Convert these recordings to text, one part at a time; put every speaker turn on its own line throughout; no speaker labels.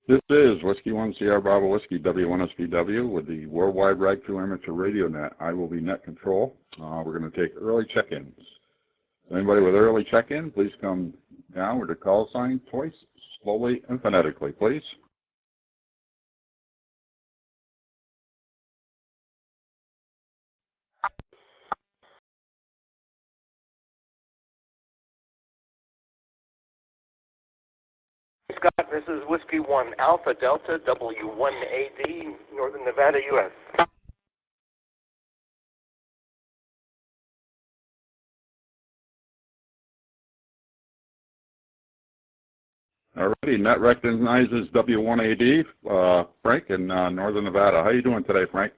This is Whiskey 1 Sierra Bravo Whiskey W1SPW with the Worldwide Ragchew Amateur Radio Net. I will be net control. We're going to take early check-ins. Anybody with early check-in, please come down with the call sign twice, slowly and phonetically, please.
Scott, this is Whiskey 1 Alpha Delta W1AD, Northern Nevada, U.S.
Alrighty, net recognizes W1AD, Frank in Northern Nevada. How you doing today, Frank?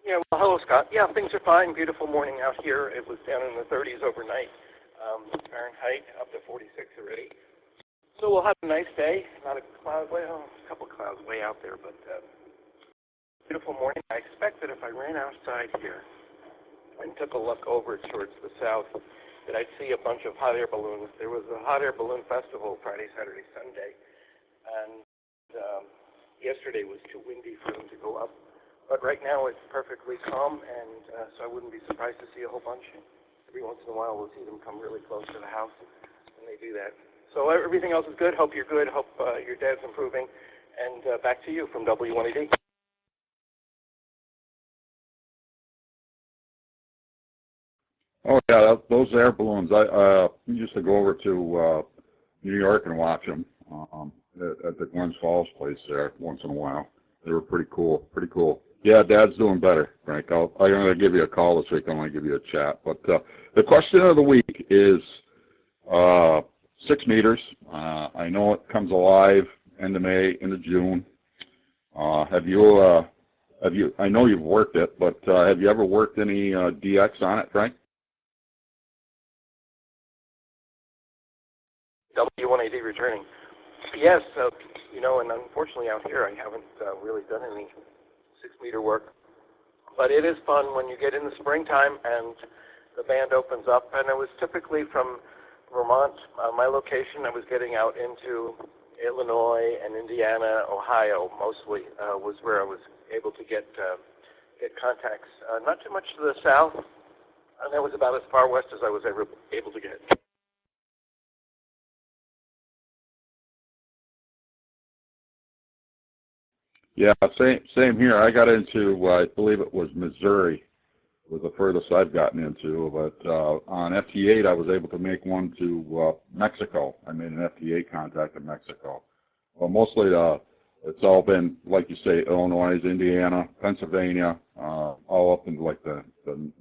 Yeah, well, hello, Scott. Yeah, things are fine. Beautiful morning out here. It was down in the 30s overnight, Fahrenheit, up to 46 already. So we'll have a nice day. Not a cloud, well, a couple clouds way out there, but beautiful morning. I expect that if I ran outside here and took a look over towards the south, that I'd see a bunch of hot air balloons. There was a hot air balloon festival Friday, Saturday, Sunday, and yesterday was too windy for them to go up. But right now it's perfectly calm, and so I wouldn't be surprised to see a whole bunch. Every once in a while we'll see them come really close to the house, and they do that. So everything else is good. Hope you're good. Hope your dad's improving. And back to you from W1AD.
Oh yeah, those air balloons. I used to go over to New York and watch them at the Glens Falls place there once in a while. They were pretty cool. Pretty cool. Yeah, Dad's doing better, Frank. I'm going to give you a call this week. I'm going to give you a chat. But the question of the week is 6 meters. I know it comes alive end of May, into June. Have you? I know you've worked it, but have you ever worked any DX on it, Frank?
W1AD returning. Yes, you know, and unfortunately out here I haven't really done any 6-meter work. But it is fun when you get in the springtime and the band opens up. And it was typically from Vermont, my location. I was getting out into Illinois and Indiana, Ohio mostly was where I was able to get contacts. Not too much to the south, and that was about as far west as I was ever able to get.
Yeah, same here. I got into, I believe it was Missouri, was the furthest I've gotten into. But on FT8, I was able to make one to Mexico. I made an FT8 contact in Mexico. Well, mostly it's all been, like you say, Illinois, Indiana, Pennsylvania, all up into like the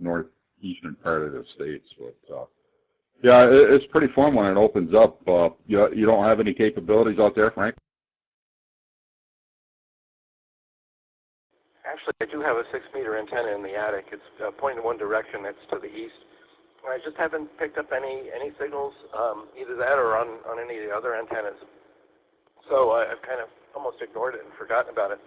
northeastern part of the states. But yeah, it's pretty fun when it opens up. You don't have any capabilities out there, Frank?
Actually, I do have a 6-meter antenna in the attic. It's pointing in one direction. It's to the east. I just haven't picked up any signals, either that or on any of the other antennas. So I've kind of almost ignored it and forgotten about it.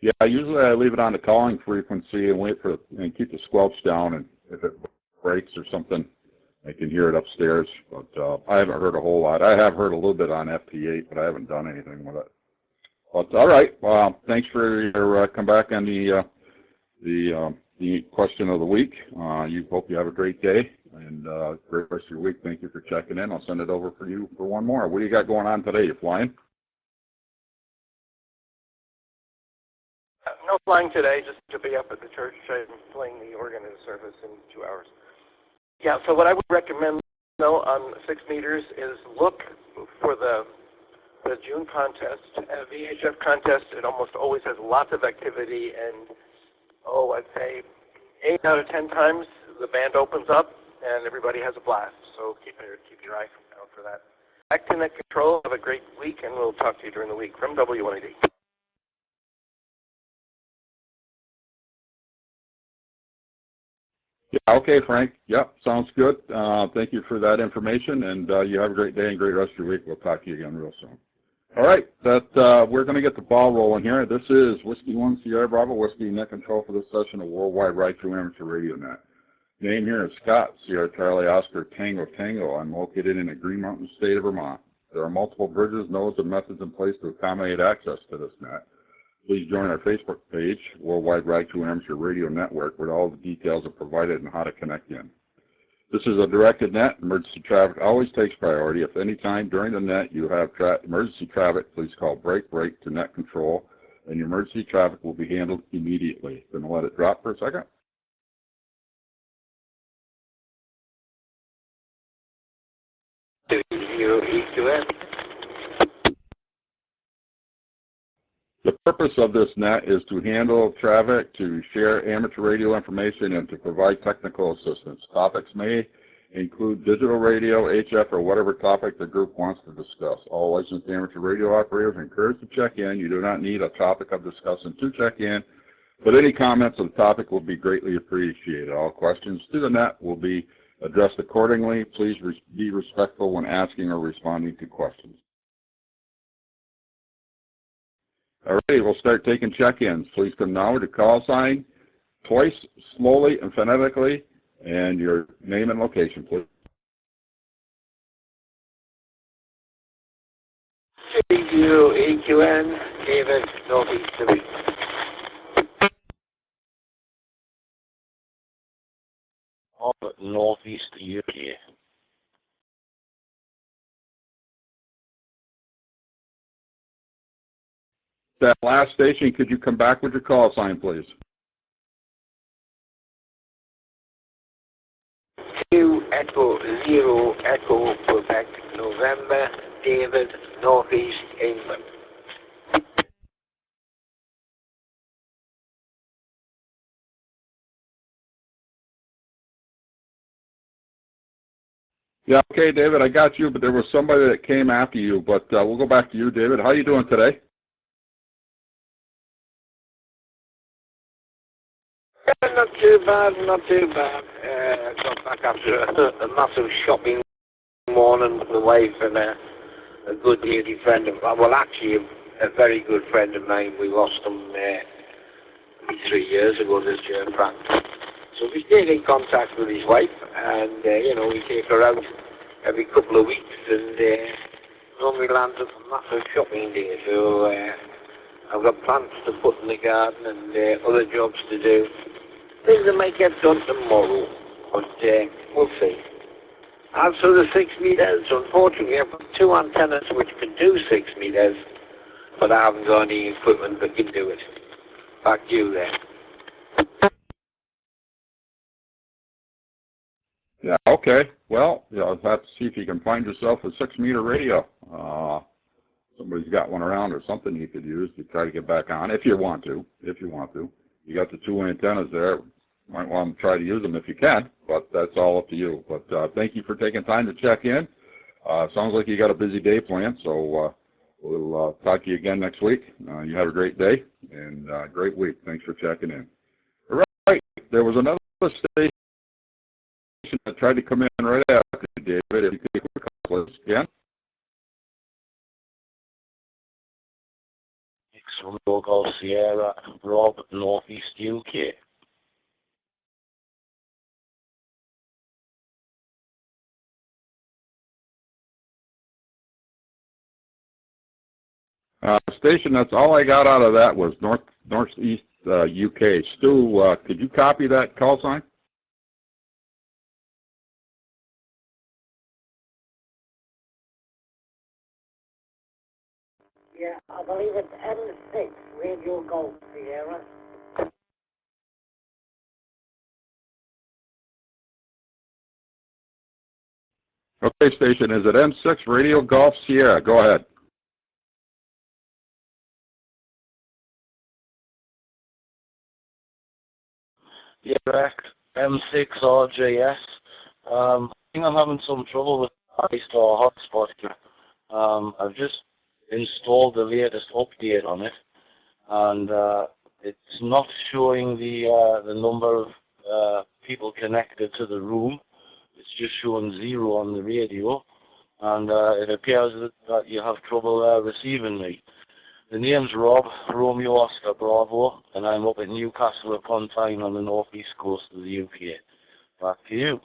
Yeah, usually I leave it on the calling frequency and wait for and keep the squelch down, and if it breaks or something, I can hear it upstairs. But I haven't heard a whole lot. I have heard a little bit on FT8, but I haven't done anything with it. But all right, thanks for your come back on the question of the week. You hope you have a great day and great rest of your week. Thank you for checking in. I'll send it over for you for one more. What do you got going on today? You flying?
No flying today, just to be up at the church. I'm playing the organ in the service in 2 hours. Yeah, so what I would recommend, though, on 6 meters is look for the June contest, VHF contest. It almost always has lots of activity, and I'd say 8 out of 10 times the band opens up and everybody has a blast. So keep your eye out for that. Back to net control. Have a great week, and we'll talk to you during the week from W1AD.
Yeah, okay, Frank. Yep, sounds good. Thank you for that information, and you have a great day and great rest of your week. We'll talk to you again real soon. All right, we're going to get the ball rolling here. This is Whiskey 1 Sierra Bravo, Whiskey Net Control for this session of Worldwide Ragchew Amateur Radio Net. Name here is Scott, Sierra Charlie Oscar Tango Tango. I'm located in the Green Mountain State of Vermont. There are multiple bridges, nodes, and methods in place to accommodate access to this net. Please join our Facebook page, Worldwide Ragchew Amateur Radio Network, where all the details are provided on how to connect in. This is a directed net. Emergency traffic always takes priority. If any time during the net you have emergency traffic, please call break to net control, and your emergency traffic will be handled immediately. Then we'll let it drop for a second. The purpose of this net is to handle traffic, to share amateur radio information, and to provide technical assistance. Topics may include digital radio, HF, or whatever topic the group wants to discuss. All licensed amateur radio operators are encouraged to check in. You do not need a topic of discussion to check in, but any comments on the topic will be greatly appreciated. All questions to the net will be addressed accordingly. Please be respectful when asking or responding to questions. All right, we'll start taking check-ins. Please come now to call sign twice, slowly and phonetically, and your name and location, please.
AQN, David, Northeast Division. Northeast UK.
That last station, could you come back with your call sign, please?
2 Echo 0 Echo Quebec November David Northeast England.
Yeah, okay, David, I got you, but there was somebody that came after you, but we'll go back to you, David. How are you doing today?
Not too bad, not too bad. Got back after a massive shopping morning with the wife and a good lady friend of mine. Well, actually, a very good friend of mine. We lost him 3 years ago this year, Frank. So we stayed in contact with his wife, and you know, we take her out every couple of weeks, and normally lands up a massive shopping day. So I've got plants to put in the garden and other jobs to do. Things that might get done tomorrow, but we'll see. As for the 6 meters, unfortunately I've got 2 antennas which can do 6 meters, but I haven't got any equipment that can do it. Back to you there.
Yeah, okay. Well, you'll have to see if you can find yourself a 6-meter radio. Somebody's got one around or something you could use to try to get back on, if you want to. You got the 2 antennas there. Might want to try to use them if you can, but that's all up to you. But thank you for taking time to check in. Sounds like you got a busy day planned, so we'll talk to you again next week. You have a great day and great week. Thanks for checking in. All right, there was another station that tried to come in right after you, David. If you could call us again.
X-Logo Sierra Rob, Northeast UK.
Station, that's all I got out of that was Northeast UK. Stu, could you copy that call sign?
Yeah, I believe it's M6, Radio Golf Sierra.
Okay, station, is it M6 Radio Golf Sierra? Go ahead.
Yeah, correct. M6 RJS. I think I'm having some trouble with iStar hotspot here. I've just installed the latest update on it, and it's not showing the number of people connected to the room. It's just showing 0 on the radio,
and it appears that you have trouble receiving me. The name's Rob, Romeo Oscar Bravo, and I'm up at Newcastle upon Tyne on the northeast coast of the UK. Back to you.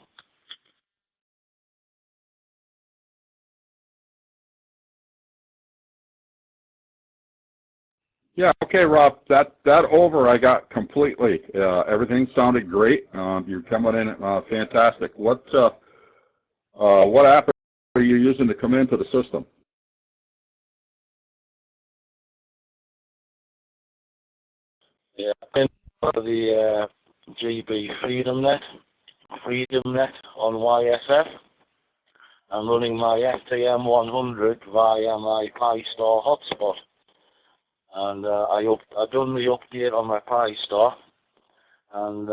Yeah, okay, Rob. That over I got completely. Everything sounded great. You're coming in fantastic. What app are you using to come into the system?
Yeah, I'm in the GB FreedomNet on YSF. I'm running my FTM 100 via my Pi Star hotspot, and I've done the update on my Pi Star, and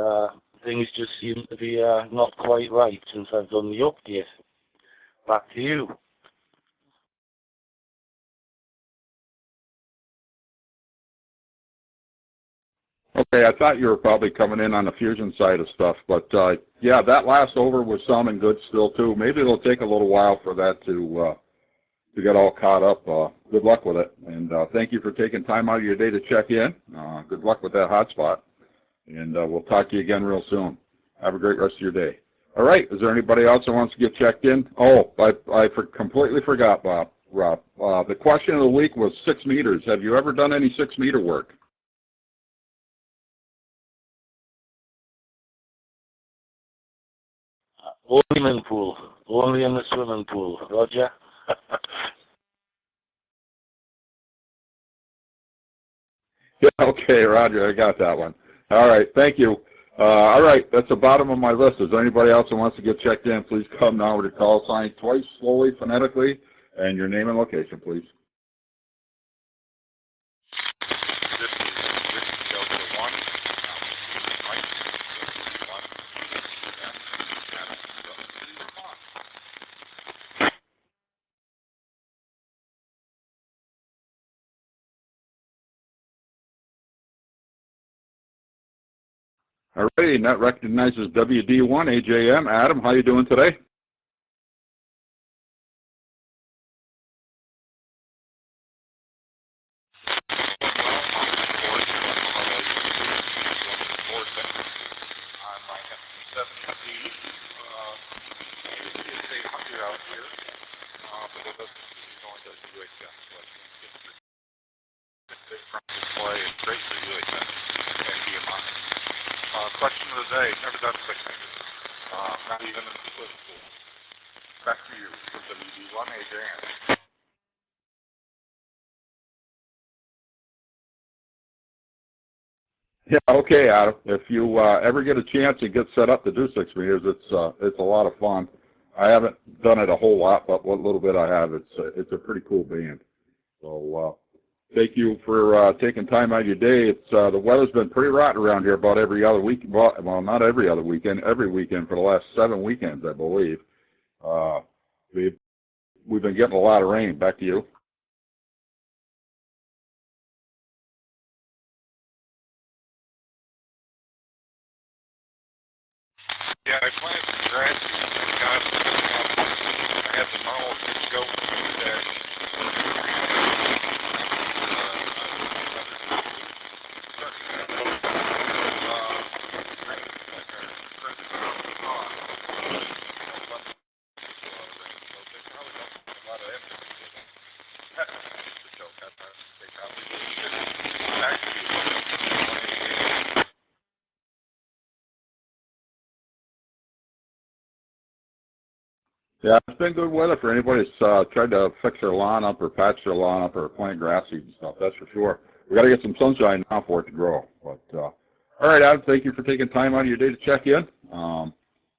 things just seem to be not quite right since I've done the update. Back to you.
Okay, I thought you were probably coming in on the Fusion side of stuff, but yeah, that last over was sounding good still too. Maybe it'll take a little while for that to get all caught up. Good luck with it, and thank you for taking time out of your day to check in. Good luck with that hotspot, and we'll talk to you again real soon. Have a great rest of your day. All right, is there anybody else that wants to get checked in? Oh, I completely forgot, Rob. The question of the week was 6 meters. Have you ever done any 6 meter work?
Only in the swimming pool, Roger.
Yeah, okay, Roger, I got that one. All right, thank you. All right, that's the bottom of my list. Is there anybody else that wants to get checked in? Please come now with your call sign twice, slowly, phonetically, and your name and location, please. All righty, and that recognizes WD1 AJM. Adam, how you doing today?
Question of the day, never done 6 meters, not even in the swimming pool. Back to you, from WD1 AJM.
Yeah, okay, Adam. If you ever get a chance to get set up to do 6 meters, it's a lot of fun. I haven't done it a whole lot, but what little bit I have, it's a pretty cool band. So thank you for taking time out of your day. It's the weather's been pretty rotten around here about every other week. Well, not every other weekend, every weekend for the last 7 weekends, I believe. We've been getting a lot of rain. Back to you.
Yeah, I planted some grass. I had the model pitch go
Yeah, it's been good weather for anybody that's tried to fix their lawn up or patch their lawn up or plant grass seeds and stuff, that's for sure. We got to get some sunshine now for it to grow. But all right, Adam, thank you for taking time out of your day to check in. You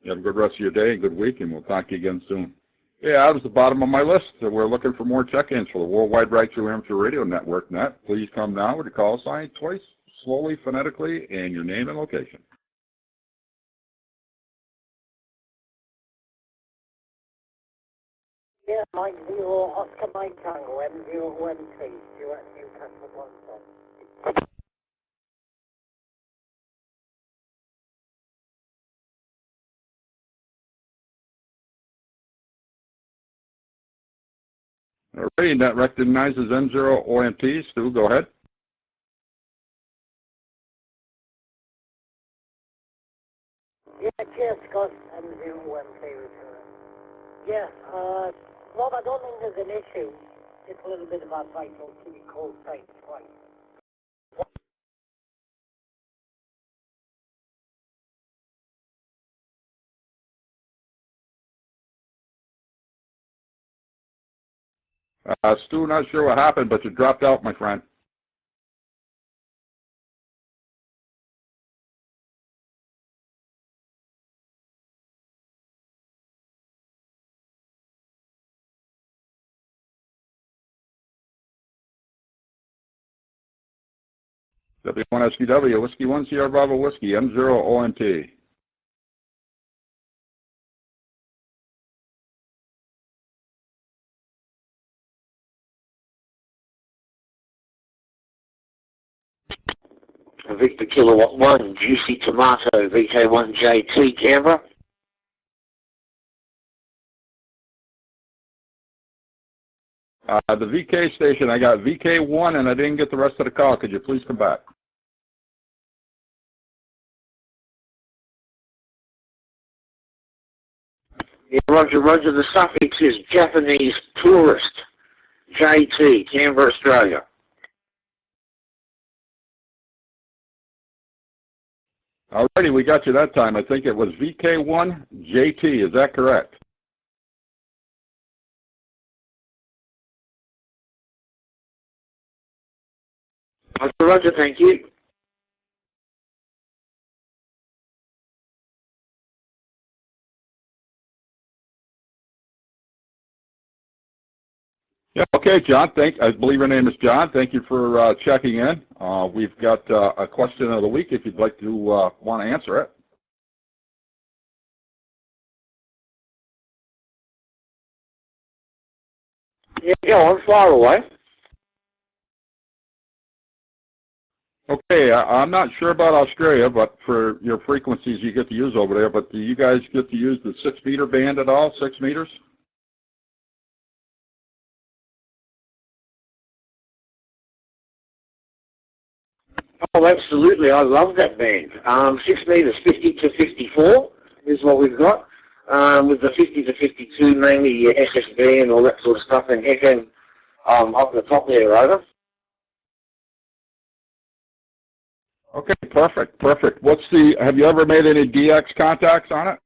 have a good rest of your day, and good week, and we'll talk to you again soon. Yeah, that was the bottom of my list. We're looking for more check-ins for the Worldwide Ragchew Amateur Radio Network net. Please come now with a call sign twice, slowly, phonetically, and your name and location.
Yeah, Mike 0, Oscar Mike Tango, M0MT, you're at Newcastle 1.
All right, that recognizes M0ONT. Stu, go ahead.
Yeah, cheers, Scott. M0ONT return. Yeah, Rob, I don't think there's an issue. Just a little bit of advice on keeping cold tight twice.
Stu, not sure what happened, but you dropped out, my friend. W1SQW, Whiskey 1 Sierra Bravo Whiskey, M0ONT.
Victor Kilowatt 1, Juicy Tomato, VK1JT, Canberra.
The VK station, I got VK1 and I didn't get the rest of the call. Could you please come back?
Yeah, Roger, Roger. The suffix is Japanese Tourist, JT, Canberra, Australia.
Alrighty, we got you that time. I think it was VK1 JT. Is that correct?
Roger, Roger, thank you.
Yeah, okay, John. I believe your name is John. Thank you for checking in. We've got a question of the week if you'd like to want to answer it.
Yeah, go on, fire away.
Okay, I'm not sure about Australia, but for your frequencies you get to use over there, but do you guys get to use the 6-meter band at all, 6 meters?
Oh, absolutely. I love that band. 6 meters, 50 to 54 is what we've got. With the 50 to 52, mainly SSB and all that sort of stuff, and FM up the top there, over.
Okay, perfect, perfect. Have you ever made any DX contacts on it?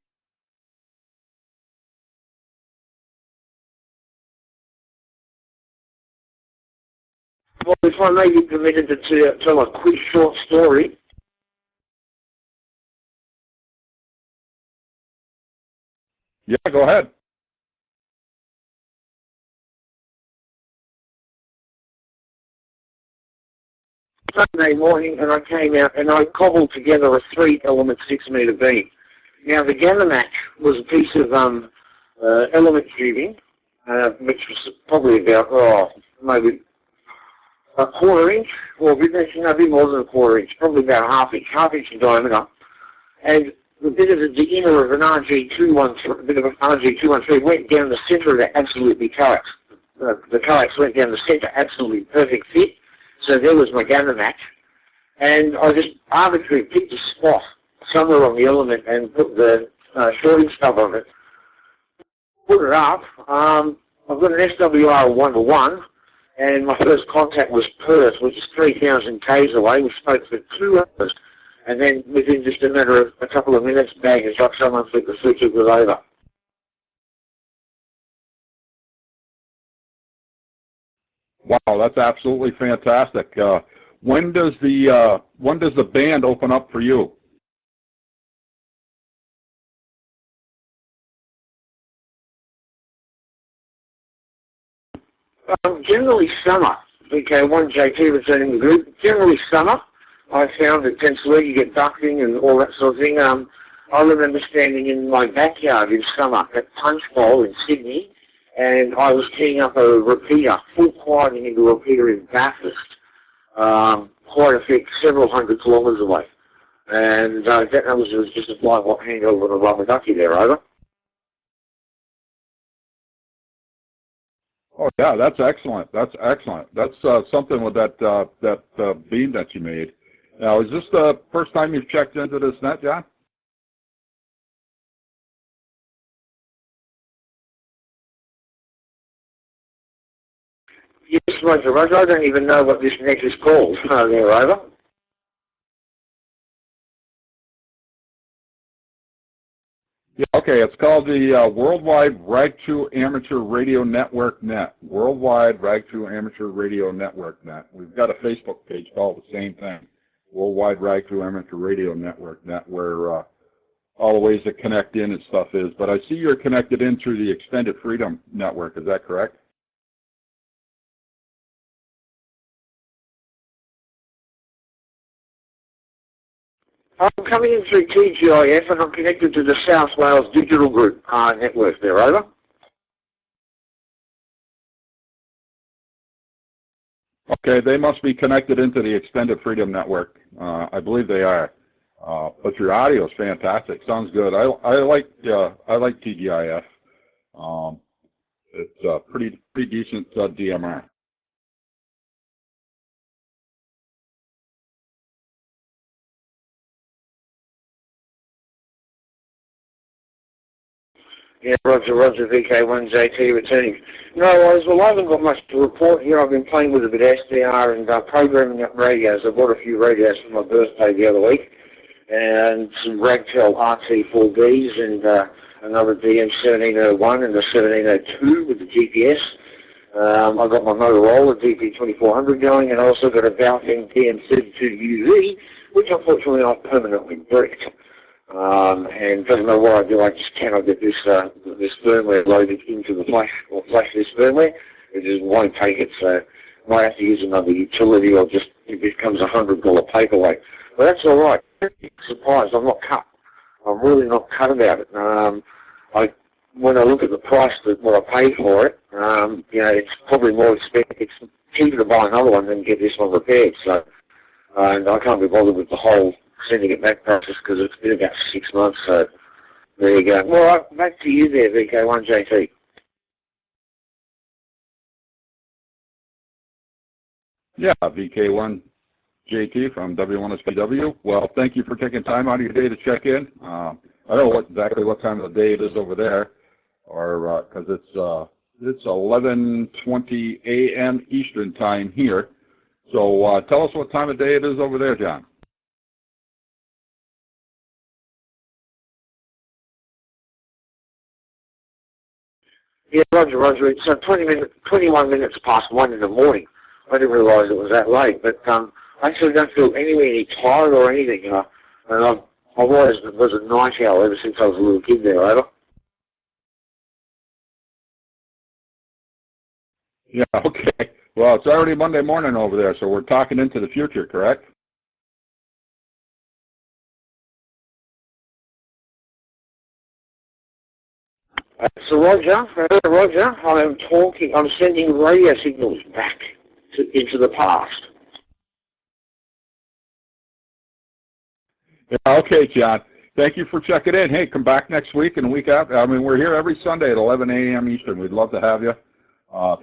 Well, if I may be permitted to tell a quick short story.
Yeah, go ahead.
Sunday morning, and I came out and I cobbled together a 3-element 6-meter beam. Now, the gamma match was a piece of element tubing, which was probably about, maybe a 1/4 inch, or a bit more than a 1/4 inch, probably about a half inch in diameter. And a bit of the inner of an RG213, a bit of an RG213 went down the center of that absolutely coax. The coax went down the center, absolutely perfect fit. So there was my gamma match. And I just arbitrarily picked a spot somewhere on the element and put the shorting stub on it. Put it up. I've got an SWR 1-to-1, and my first contact was Perth, which is 3,000 k's away. We spoke for 2 hours. And then within just a matter of a couple of minutes, bang, it's like someone flicked the switch, it was over.
Wow, that's absolutely fantastic. When does the band open up for you?
Generally summer. VK1 JT returning the group. Generally summer. I found that Pennsylvania you get ducking and all that sort of thing. I remember standing in my backyard in summer at Punch Bowl in Sydney, and I was teeing up a repeater, full quieting into a repeater in Bathurst, quite a few, several hundred kilometres away. And that was just a fly hot hangover and a rubber ducky there, over.
Oh yeah, that's excellent. That's excellent. That's something with that beam that you made. Now, is this the first time you've checked into this net, John?
Yes, Roger. Roger, I don't even know what this net is called. There, over.
Yeah, okay, it's called the Worldwide Ragchew Amateur Radio Network Net. Worldwide Ragchew Amateur Radio Network Net. We've got a Facebook page called the same thing, Worldwide Ragchew Amateur Radio Network Net, where all the ways to connect in and stuff is. But I see you're connected in through the Extended Freedom Network. Is that correct?
I'm coming in through TGIF and I'm connected to the South Wales Digital Group network there, over.
Okay, they must be connected into the Extended Freedom Network. I believe they are. But your audio is fantastic. Sounds good. I like TGIF. It's a pretty decent DMR.
Yeah, Roger, VK1JT returning. No worries, well I haven't got much to report here. I've been playing with a bit of SDR and programming up radios. I bought a few radios for my birthday the other week and some Ragchew RT4Bs and another DM1701 and a 1702 with the GPS. I've got my Motorola DP2400 going and I also got a Valcon DM32UV, which unfortunately I've permanently bricked. And doesn't know what I do, I just cannot get this this firmware loaded into the flash or flash this firmware. It just won't take it, so I might have to use another utility or just it becomes $100 paperweight. But that's all right. Surprised, I'm not cut. I'm really not cut about it. When I look at the price that what I paid for it, you know, it's probably more expensive. It's cheaper to buy another one than get this one repaired. So, and I can't be bothered with the whole sending it back process because it's been about 6 months. So there you go. Well, back to you there, VK1JT.
Yeah, VK1JT from W1SPW. Well, thank you for taking time out of your day to check in. I don't know exactly what time of the day it is over there, or because it's 11:20 a.m. Eastern time here. So tell us what time of day it is over there, John.
Yeah, Roger. It's 21 minutes past 1 in the morning. I didn't realise it was that late, but I actually don't feel anywhere near tired or anything. And I've always was a night owl ever since I was a little kid there, over.
Yeah, okay. Well, it's already Monday morning over there, so we're talking into the future, correct?
So Roger, I'm sending radio signals back into the past.
Yeah, okay, John. Thank you for checking in. Hey, come back next week and the week after. I mean, we're here every Sunday at 11 a.m. Eastern. We'd love to have you.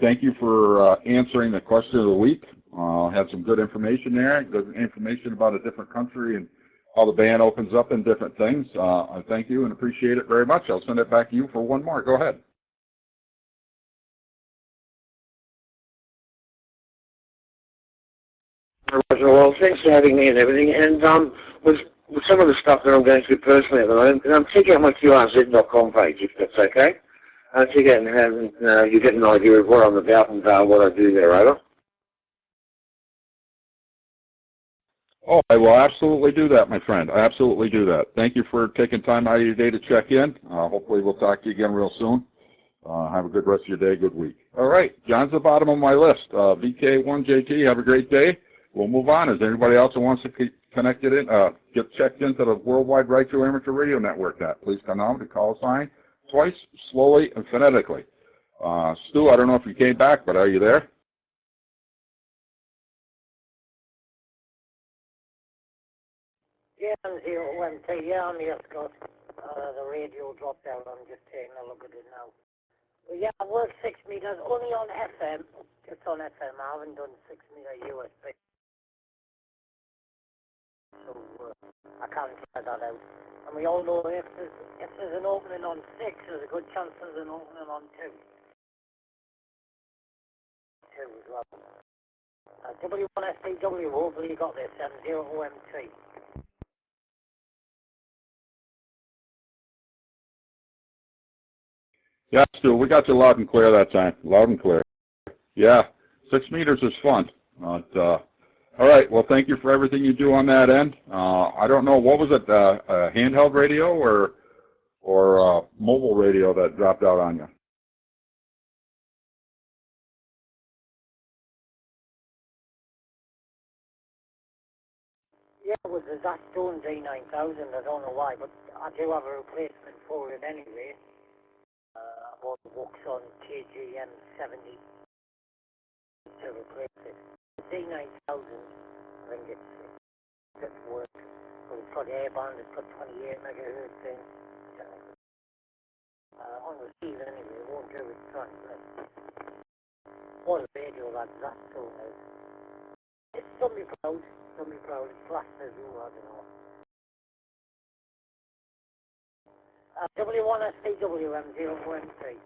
Thank you for answering the question of the week. Had some good information there, good information about a different country and how the band opens up in different things. I thank you and appreciate it very much. I'll send it back to you for one more. Go ahead.
Roger, well, thanks for having me and everything. And with some of the stuff that I'm going through personally at the moment, and I'm checking out my QRZ.com page, if that's okay. Check out and have, you get an idea of what I'm about and what I do there, over.
Oh, I will absolutely do that, my friend. I absolutely do that. Thank you for taking time out of your day to check in. Hopefully we'll talk to you again real soon. Have a good rest of your day, good week. All right, John's the bottom of my list. VK1JT, have a great day. We'll move on. Is there anybody else who wants to get connected in, get checked into the Worldwide Ragchew Amateur Radio Network? Please come on to call sign twice, slowly and phonetically. Stu, I don't know if you came back, but are you there?
Yeah, I'm here. Yeah, I'm here, Scott. The radio dropped out. I'm just taking a look at it now. Well, yeah, I work 6 meters only on FM. Just on FM. I haven't done 6 meter USB. So I can't try that out. And we all know if there's an opening on 6, there's a good chance there's an opening on 2. 2 as well. W1SPW, hopefully you got this, 70OMT.
Yeah, Stu, we got you loud and clear that time. Loud and clear. Yeah, 6 meters is fun. All right, well, thank you for everything you do on that end. I don't know, what was it, a handheld radio or mobile radio that dropped out on you?
Yeah, it was the Zach Stone Z9000, I don't know why, but I do have a replacement for it anyway. I bought the Wuxon KGM70 to replace it. The Z9000, I think it's work. So it's got airband, it's got 28 megahertz in. On receive anyway, it won't do its transmit. What a radio that Stone is. It's somebody proud, it's classed as who, I don't know. W1SPWM0MC.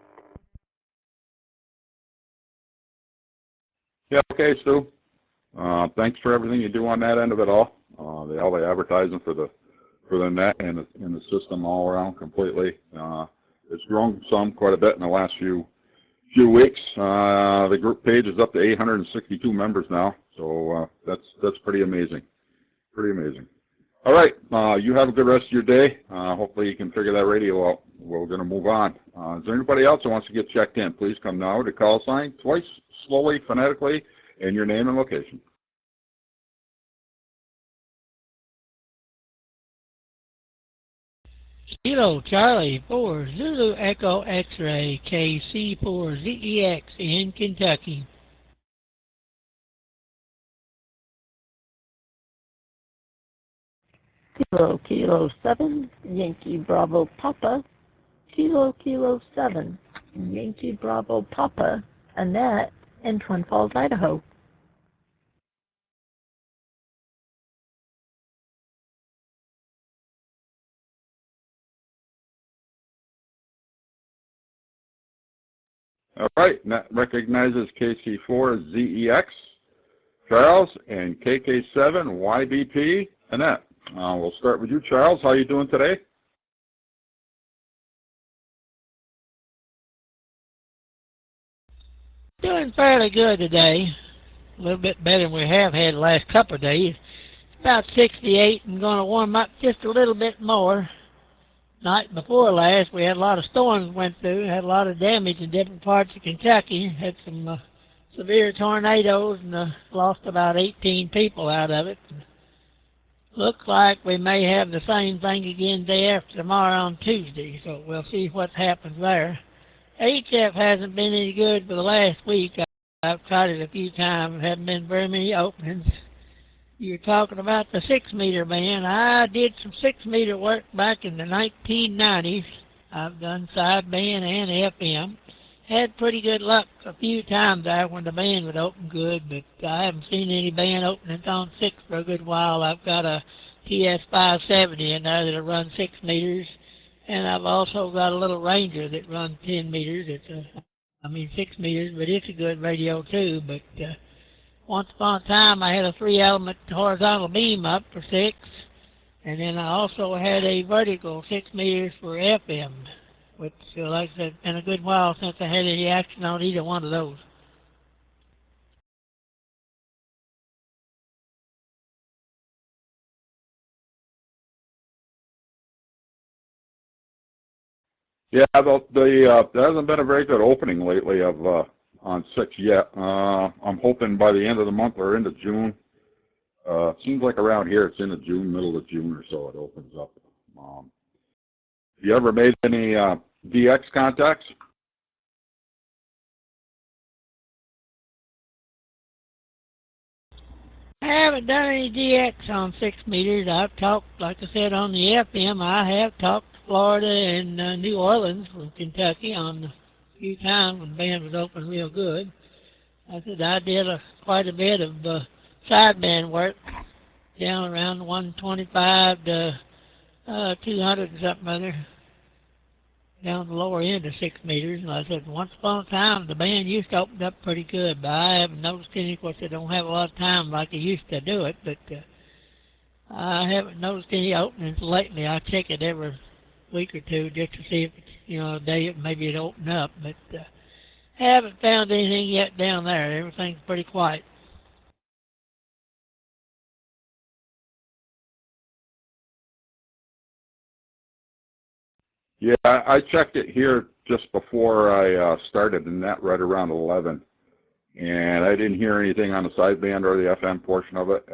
Yeah, okay, Stu. Thanks for everything you do on that end of it all. All the advertising for the net and the system all around completely. It's grown quite a bit in the last few weeks. The group page is up to 862 members now, so that's pretty amazing. Pretty amazing. All right, you have a good rest of your day. Hopefully you can figure that radio out. We're going to move on. Is there anybody else that wants to get checked in? Please come now to call sign twice, slowly, phonetically, and your name and location.
Kilo Charlie 4 Zulu Echo X-Ray KC4ZEX in Kentucky.
Kilo 7 Yankee Bravo Papa. Kilo 7 Yankee Bravo Papa. Annette in Twin Falls, Idaho.
All right, and that recognizes KC4ZEX, Charles, and KK7YBP, Annette. We'll start with you, Charles. How are you doing today?
Doing fairly good today. A little bit better than we have had the last couple of days. About 68 and going to warm up just a little bit more. Night before last, we had a lot of storms went through, had a lot of damage in different parts of Kentucky, had some severe tornadoes, and lost about 18 people out of it. Looks like we may have the same thing again day after tomorrow on Tuesday, so we'll see what happens there. HF hasn't been any good for the last week. I've tried it a few times, haven't been very many openings. You're talking about the 6 meter band. I did some 6 meter work back in the 1990s. I've done sideband and FM. Had pretty good luck a few times there when the band would open good, but I haven't seen any band openings on 6 for a good while. I've got a TS570 in there that'll run 6 meters, and I've also got a little Ranger that runs 10 meters. It's 6 meters, but it's a good radio too. But once upon a time, I had a 3-element horizontal beam up for 6, and then I also had a vertical 6 meters for FM, which, like I said, it's been a good while since I had any action on either one of those.
Yeah, there hasn't been a very good opening lately of on 6 yet. I'm hoping by the end of the month or into June. Seems like around here it's into June, middle of June or so it opens up. You ever made any DX contacts?
I haven't done any DX on 6 meters. I've talked, like I said, on the FM. I have talked to Florida and New Orleans from Kentucky on few times when the band was open real good. I said I did quite a bit of sideband work down around 125 to 200 and something other, down the lower end of 6 meters. And I said, once upon a time, the band used to open up pretty good, but I haven't noticed any. Of course, I don't have a lot of time like I used to do it, but I haven't noticed any openings lately. I check it every week or two just to see if it's, a day maybe it opened up, but haven't found anything yet down there. Everything's pretty quiet.
Yeah, I checked it here just before I started, and that right around 11. And I didn't hear anything on the sideband or the FM portion of it.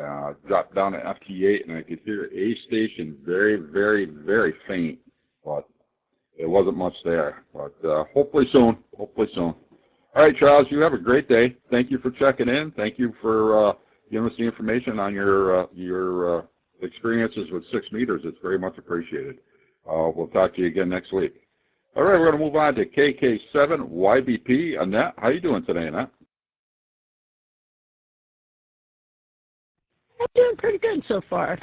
Dropped down to FT8, and I could hear A station very, very, very faint, but it wasn't much there. But hopefully soon, hopefully soon. All right, Charles, you have a great day. Thank you for checking in. Thank you for giving us the information on your experiences with 6 meters. It's very much appreciated. We'll talk to you again next week. All right, we're going to move on to KK7 YBP. Annette, how you doing today, Annette?
I'm doing pretty good so far.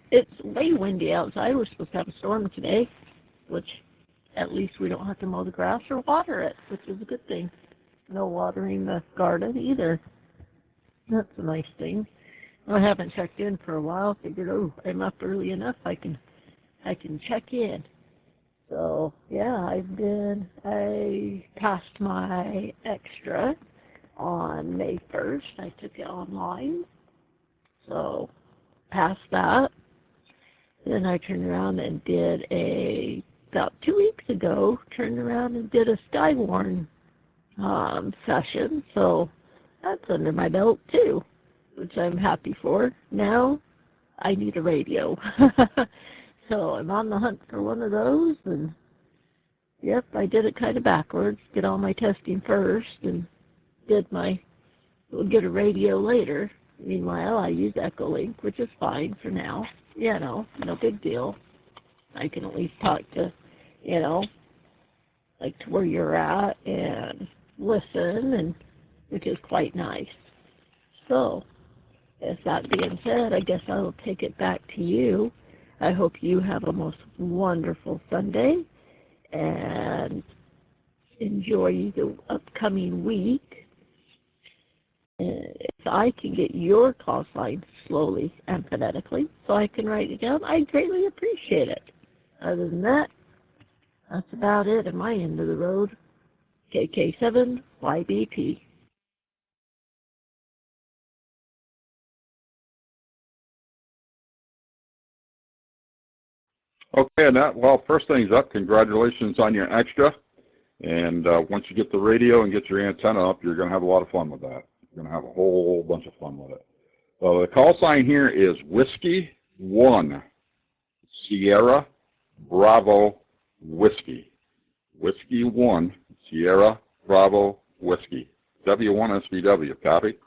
It's way windy outside. We're supposed to have a storm today, which at least we don't have to mow the grass or water it, which is a good thing. No watering the garden either. That's a nice thing. I haven't checked in for a while. Figured, I'm up early enough. I can check in. So yeah, I passed my extra on May 1st. I took it online. So passed that. Then I turned around and did about 2 weeks ago, turned around and did a Skywarn session. So that's under my belt too, which I'm happy for. Now I need a radio. So I'm on the hunt for one of those, and yep, I did it kind of backwards. Did all my testing first and we'll get a radio later. Meanwhile, I use Echolink, which is fine for now. No big deal. I can at least talk to, like to where you're at and listen, and which is quite nice. So, with that being said, I guess I will take it back to you. I hope you have a most wonderful Sunday and enjoy the upcoming week. If I can get your call sign slowly and phonetically so I can write it down, I'd greatly appreciate it. Other than that, that's about it at my end of the road. KK7 YBP.
Okay, Annette. Well, first things up, congratulations on your extra. And once you get the radio and get your antenna up, you're going to have a lot of fun with that. You're going to have a whole bunch of fun with it. So the call sign here is Whiskey 1, Sierra, Bravo, Whiskey. Whiskey 1, Sierra, Bravo, Whiskey. W1SVW, copy?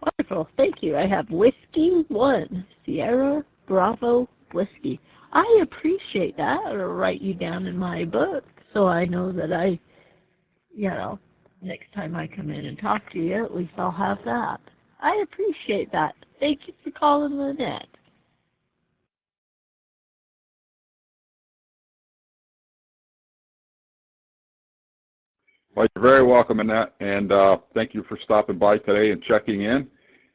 Wonderful. Thank you. I have Whiskey 1, Sierra, Bravo, Whiskey. I appreciate that. I'll write you down in my book so I know that next time I come in and talk to you, at least I'll have that. I appreciate that. Thank you for calling Lynette.
Well, you're very welcome, Annette, and thank you for stopping by today and checking in.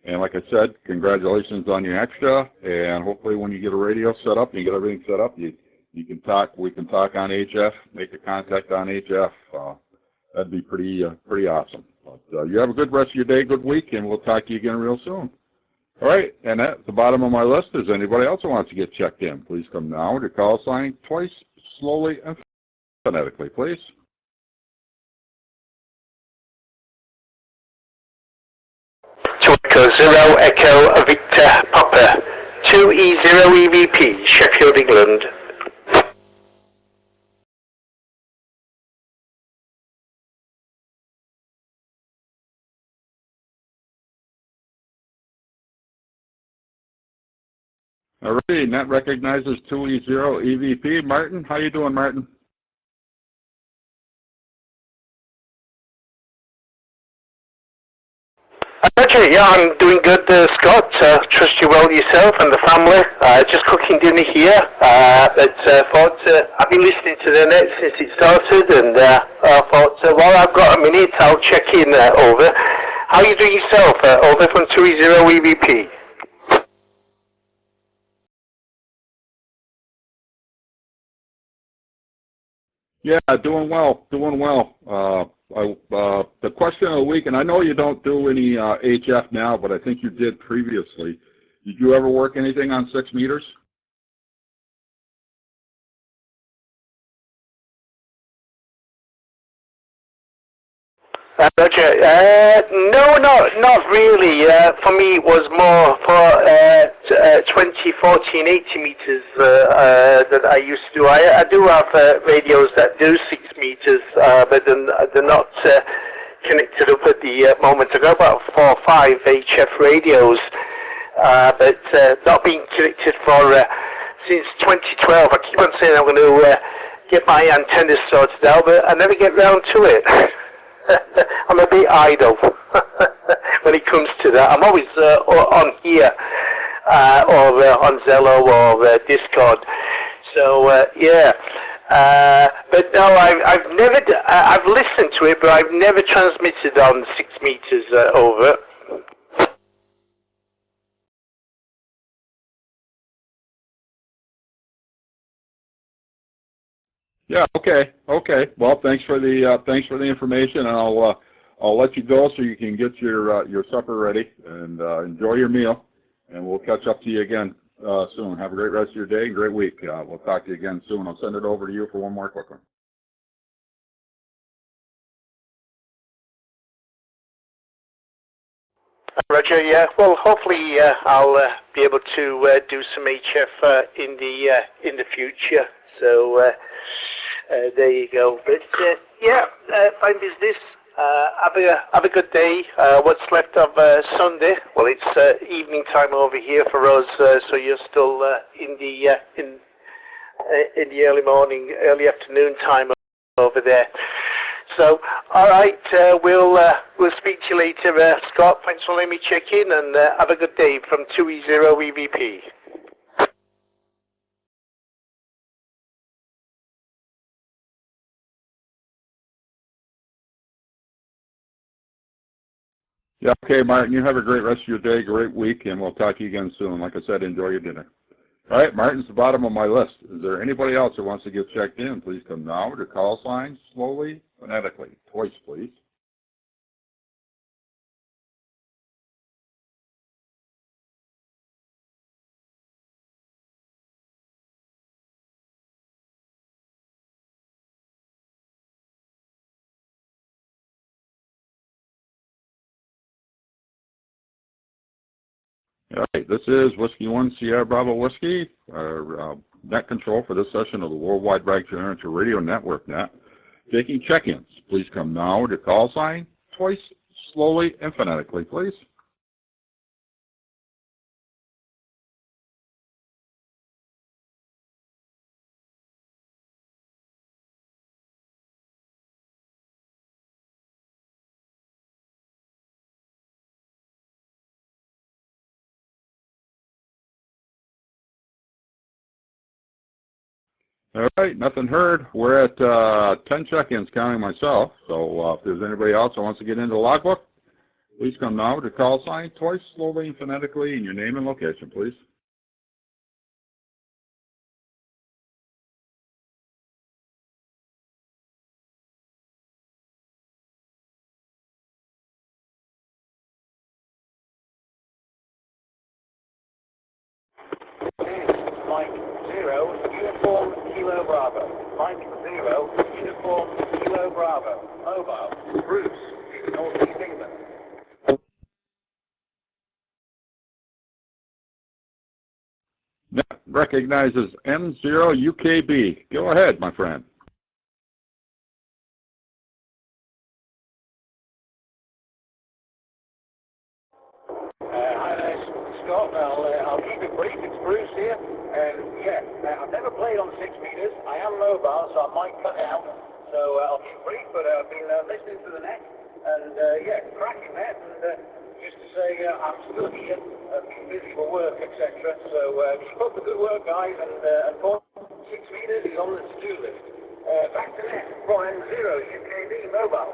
And like I said, congratulations on your extra, and hopefully when you get a radio set up and you get everything set up, you can talk. We can talk on HF, make a contact on HF. That'd be pretty awesome. But you have a good rest of your day, good week, and we'll talk to you again real soon. All right, and at the bottom of my list is anybody else who wants to get checked in. Please come now with your call sign twice, slowly and phonetically, please.
Echo 0 Echo Victor Papa 2E0 EVP Sheffield, England.
All right, net recognizes 2E0 EVP. Martin, how you doing, Martin?
Roger, yeah, I'm doing good, Scott. Trust you well yourself and the family. Just cooking dinner here. I've been listening to the net since it started, and I thought, well, I've got a minute, I'll check in over. How are you doing yourself? Over from 2E0 EVP.
Yeah, doing well, doing well. The question of the week, and I know you don't do any HF now, but I think you did previously. Did you ever work anything on 6 meters?
Roger, no, not really. For me, it was more for 20, 40, and 80 meters that I used to do. I do have radios that do 6 meters, but they're not connected up at the moment. I've got about 4 or 5 HF radios, but not being connected for since 2012. I keep on saying I'm going to get my antennas sorted out, but I never get round to it. I'm a bit idle when it comes to that. I'm always on here or on Zello or Discord. So yeah, but no, I've never. I've listened to it, but I've never transmitted on 6 meters over.
Yeah. Okay. Okay. Well, thanks for the information, and I'll let you go so you can get your supper ready and enjoy your meal, and we'll catch up to you again soon. Have a great rest of your day and great week. We'll talk to you again soon. I'll send it over to you for one more quick one.
Roger, yeah. Well, hopefully I'll be able to do some HF in the future. So there you go. But yeah, fine business. Have a good day. What's left of Sunday? Well, it's evening time over here for us, so you're still in the early morning, early afternoon time over there. So, all right, we'll speak to you later, Scott. Thanks for letting me check in, and have a good day from 2E0 EVP.
Yeah. Okay, Martin. You have a great rest of your day, great week, and we'll talk to you again soon. Like I said, enjoy your dinner. All right, Martin's the bottom of my list. Is there anybody else who wants to get checked in? Please come now to call sign slowly, phonetically. Twice, please. All right, this is Whiskey 1 Sierra Bravo Whiskey, our net control for this session of the Worldwide Ragchew Radio Network net. Taking check-ins. Please come now to call sign twice, slowly and phonetically, please. All right, nothing heard. We're at 10 check-ins counting myself, so if there's anybody else that wants to get into the logbook, please come now to call sign twice, slowly and phonetically, and your name and location, please.
Mike 0, Uniform Kilo Bravo. Mike 0, Uniform Kilo Bravo. Mobile. Bruce, Northeast England.
Net recognizes M0UKB. Go ahead, my friend.
Hi there, Scott. I'll keep it brief. It's Bruce here. And yeah, I've never played on 6 meters. I am mobile, so I might cut out. So I'll keep brief, but I've been listening to the net. And yeah, cracking net. And used to say I'm still here, being busy for work, etc. So keep up the good work, guys. And for 6 meters is on the to-do list. Back to net. Brian 0, UKB mobile.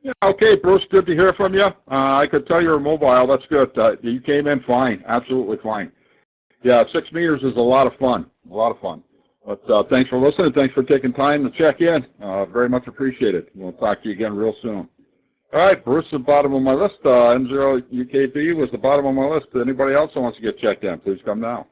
Yeah, okay, Bruce, good to hear from you. I could tell you're mobile. That's good. You came in fine, absolutely fine. Yeah, 6 meters is a lot of fun, a lot of fun. But thanks for listening. Thanks for taking time to check in. Very much appreciated. We'll talk to you again real soon. All right, Bruce, the bottom of my list. M0 UKB was the bottom of my list. Anybody else that wants to get checked in, please come now.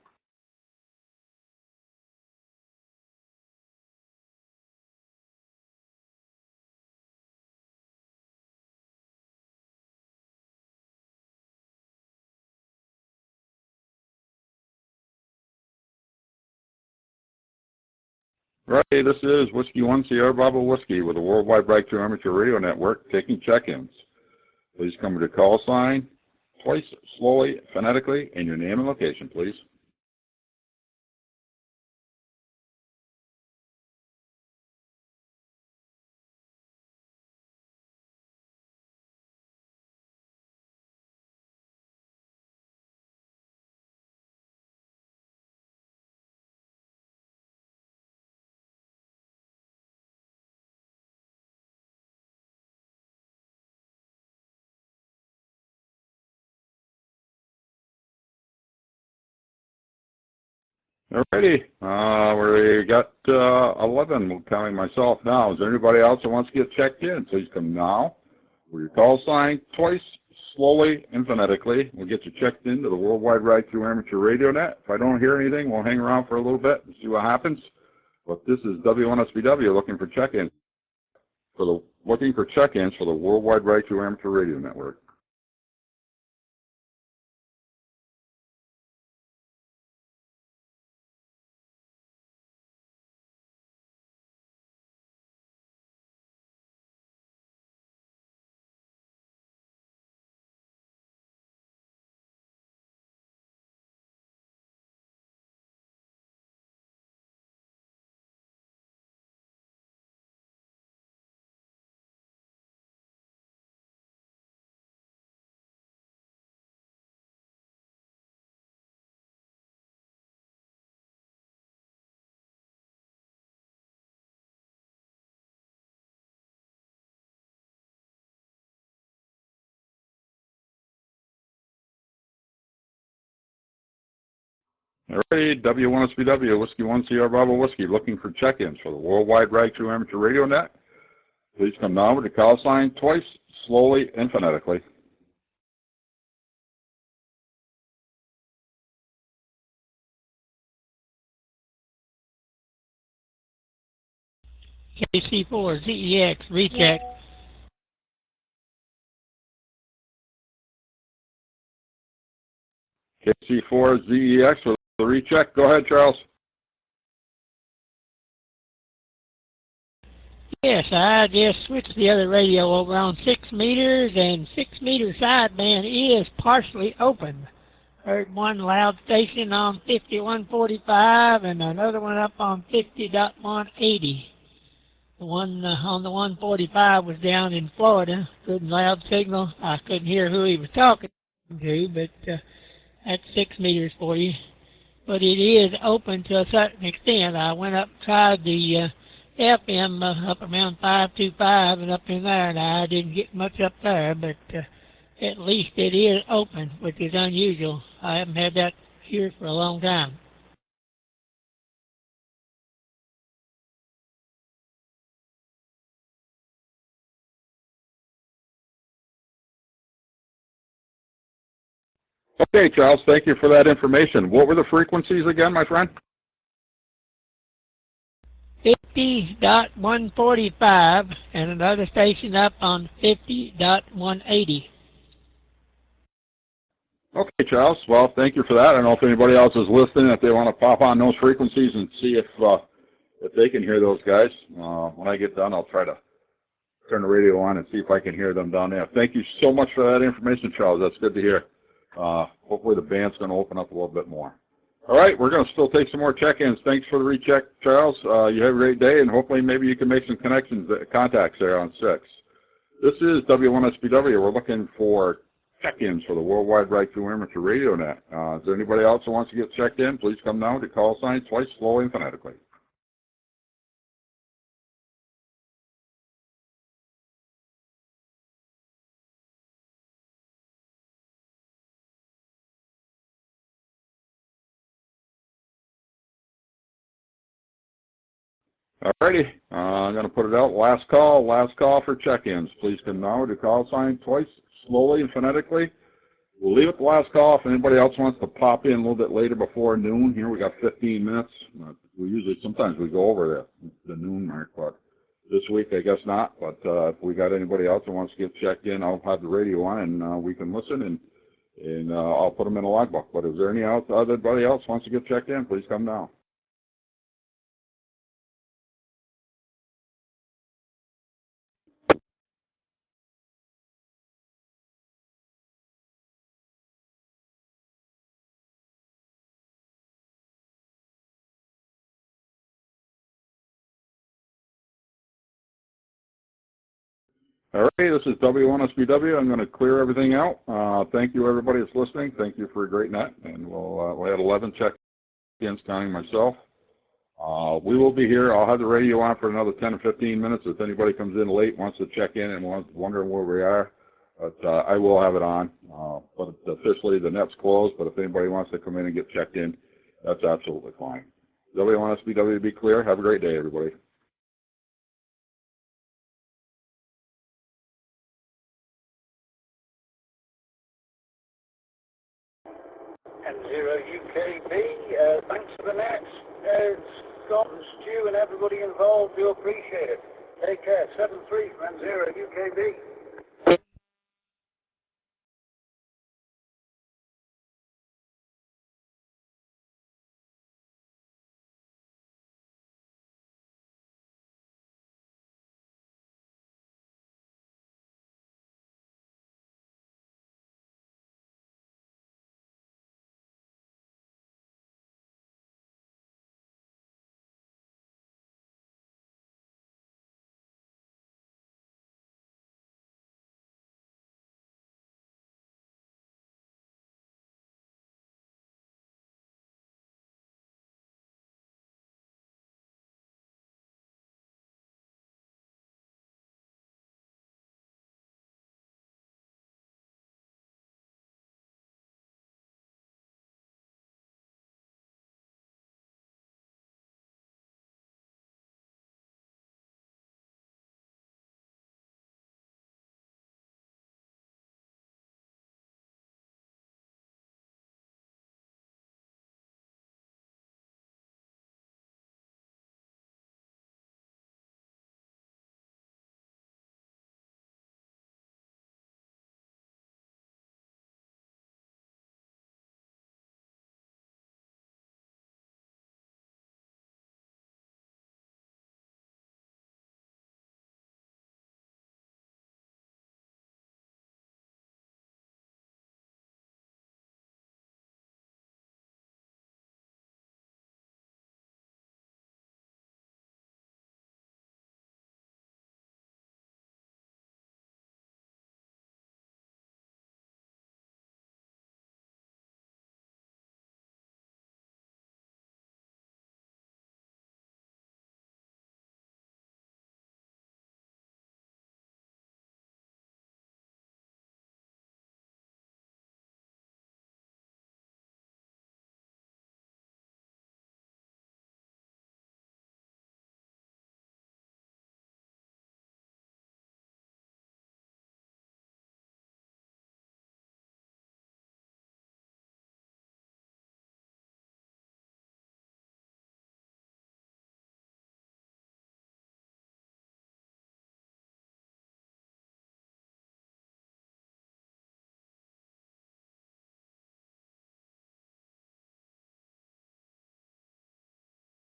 Right, this is Whiskey 1 Sierra Bravo Whiskey with the Worldwide Ragchew Amateur Radio Network taking check-ins. Please come to the call sign twice, slowly, phonetically, and your name and location, please. Alrighty, we got 11, counting myself now. Is there anybody else that wants to get checked in? Please come now. With your call sign twice, slowly, and phonetically. We'll get you checked into the Worldwide Ragchew Amateur Radio Net. If I don't hear anything, we'll hang around for a little bit and see what happens. But this is W1SBW looking for check-ins for the Worldwide Ragchew Amateur Radio Network. Alrighty, W1SBW, Whiskey 1 Sierra Bravo Whiskey, looking for check-ins for the Worldwide Ragchew Amateur Radio Net. Please come now with the call sign twice, slowly, and phonetically.
KC4, ZEX, recheck.
KC4, ZEX for the recheck. Go ahead, Charles.
Yes, I just switched the other radio over on 6 meters, and 6 meter sideband is partially open. Heard one loud station on 5145 and another one up on 50.180. The one on the 145 was down in Florida. Good loud signal. I couldn't hear who he was talking to, but that's 6 meters for you. But it is open to a certain extent. I went up and tried the FM up around 525 and up in there, and I didn't get much up there, but at least it is open, which is unusual. I haven't had that here for a long time.
Okay, Charles, thank you for that information. What were the frequencies again, my friend?
50.145 and another station up on 50.180.
Okay, Charles. Well, thank you for that. I don't know if anybody else is listening, if they want to pop on those frequencies and see if they can hear those guys. When I get done, I'll try to turn the radio on and see if I can hear them down there. Thank you so much for that information, Charles. That's good to hear. Hopefully the band's going to open up a little bit more. All right, we're going to still take some more check-ins. Thanks for the recheck, Charles. You have a great day, and hopefully maybe you can make some contacts there on 6. This is W1SBW. We're looking for check-ins for the Worldwide Ragchew Amateur Radio Net. Is there anybody else who wants to get checked in? Please come down to call sign twice, slowly and phonetically. Alrighty, I'm going to put it out. Last call for check-ins. Please come now to call sign twice, slowly and phonetically. We'll leave it the last call. If anybody else wants to pop in a little bit later before noon, here we got 15 minutes. Sometimes we go over the noon mark, but this week I guess not. But if we got anybody else who wants to get checked in, I'll have the radio on and we can listen and I'll put them in a logbook. But is there anybody else wants to get checked in? Please come now. All right, this is W1SBW. I'm going to clear everything out. Thank you, everybody that's listening. Thank you for a great night. And we'll have 11 check-ins, counting myself. We will be here. I'll have the radio on for another 10 or 15 minutes. If anybody comes in late, wants to check in and wondering where we are, but I will have it on. But officially, the net's closed. But if anybody wants to come in and get checked in, that's absolutely fine. W1SBW, to be clear. Have a great day, everybody.
M0 UKB, thanks for the net. Scott and Stu and everybody involved, do appreciate it. Take care. 7-3 from M0 UKB.